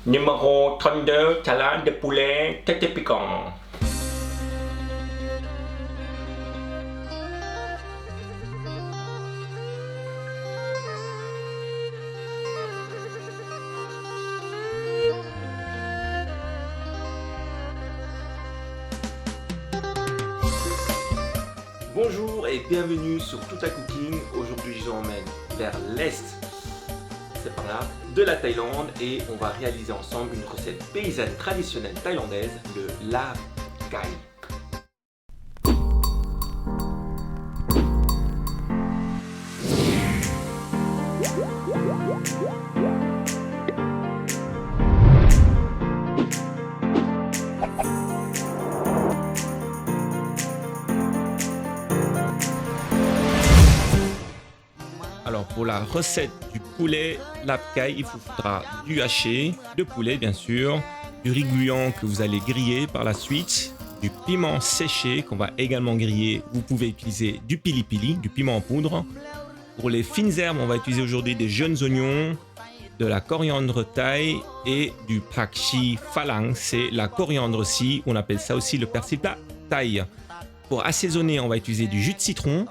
Numéro 32, salade de poulet, tête piquant. Bonjour et bienvenue sur Tout à Cooking. Aujourd'hui je vous emmène vers l'est, c'est par là, de la Thaïlande et on va réaliser ensemble une recette paysanne traditionnelle thaïlandaise, le lap kai. Alors pour la recette du poulet lap kai, il vous faudra du haché, de poulet bien sûr, du riz gluant que vous allez griller par la suite, du piment séché qu'on va également griller. Vous pouvez utiliser du pili pili, du piment en poudre. Pour les fines herbes, on va utiliser aujourd'hui des jeunes oignons, de la coriandre thaï et du pakchi phalang, c'est la coriandre aussi, on appelle ça aussi le persil plat thaï. Pour assaisonner, on va utiliser du jus de citron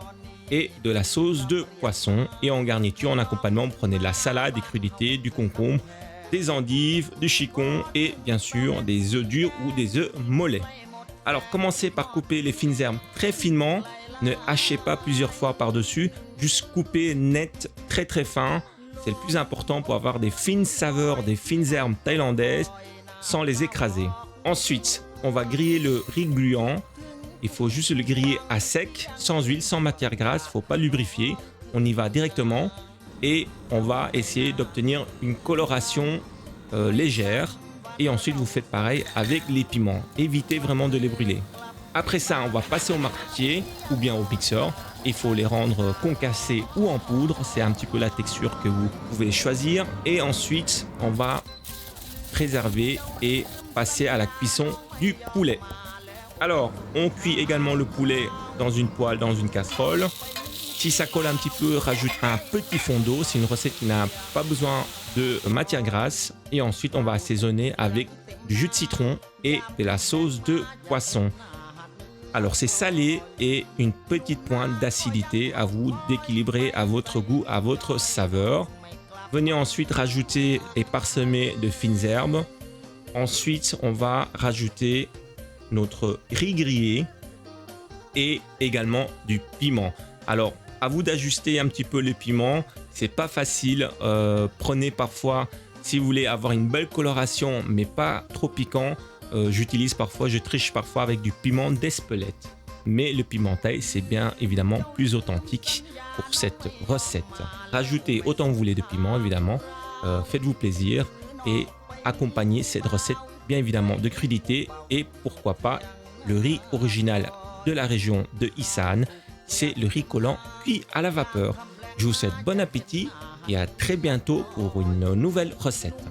et de la sauce de poisson. Et en garniture, en accompagnement, prenez de la salade, des crudités, du concombre, des endives, du chicon et bien sûr des œufs durs ou des œufs mollets. Alors commencez par couper les fines herbes très finement, ne hachez pas plusieurs fois par-dessus, juste coupez net très fin. C'est le plus important pour avoir des fines saveurs, des fines herbes thaïlandaises sans les écraser. Ensuite, on va griller le riz gluant. Il faut juste le griller à sec, sans huile, sans matière grasse, il ne faut pas lubrifier. On y va directement et on va essayer d'obtenir une coloration légère. Et ensuite, vous faites pareil avec les piments. Évitez vraiment de les brûler. Après ça, on va passer au martier ou bien au mixeur. Il faut les rendre concassés ou en poudre. C'est un petit peu la texture que vous pouvez choisir. Et ensuite, on va préserver et passer à la cuisson du poulet. Alors, on cuit également le poulet dans une poêle, dans une casserole. Si ça colle un petit peu, rajoute un petit fond d'eau. C'est une recette qui n'a pas besoin de matière grasse. Et ensuite, on va assaisonner avec du jus de citron et de la sauce de poisson. Alors, c'est salé et une petite pointe d'acidité. À vous d'équilibrer à votre goût, à votre saveur. Venez ensuite rajouter et parsemer de fines herbes. Ensuite, on va rajouter notre riz grillé et également du piment. Alors, à vous d'ajuster un petit peu le piment. C'est pas facile. Prenez parfois, si vous voulez avoir une belle coloration, mais pas trop piquant. Je triche parfois avec du piment d'Espelette. Mais le piment thaï, c'est bien évidemment plus authentique pour cette recette. Rajoutez autant que vous voulez de piment, évidemment. Faites-vous plaisir et accompagnez cette recette bien évidemment de crudités et pourquoi pas le riz original de la région de Isan, c'est le riz collant cuit à la vapeur. Je vous souhaite bon appétit et à très bientôt pour une nouvelle recette.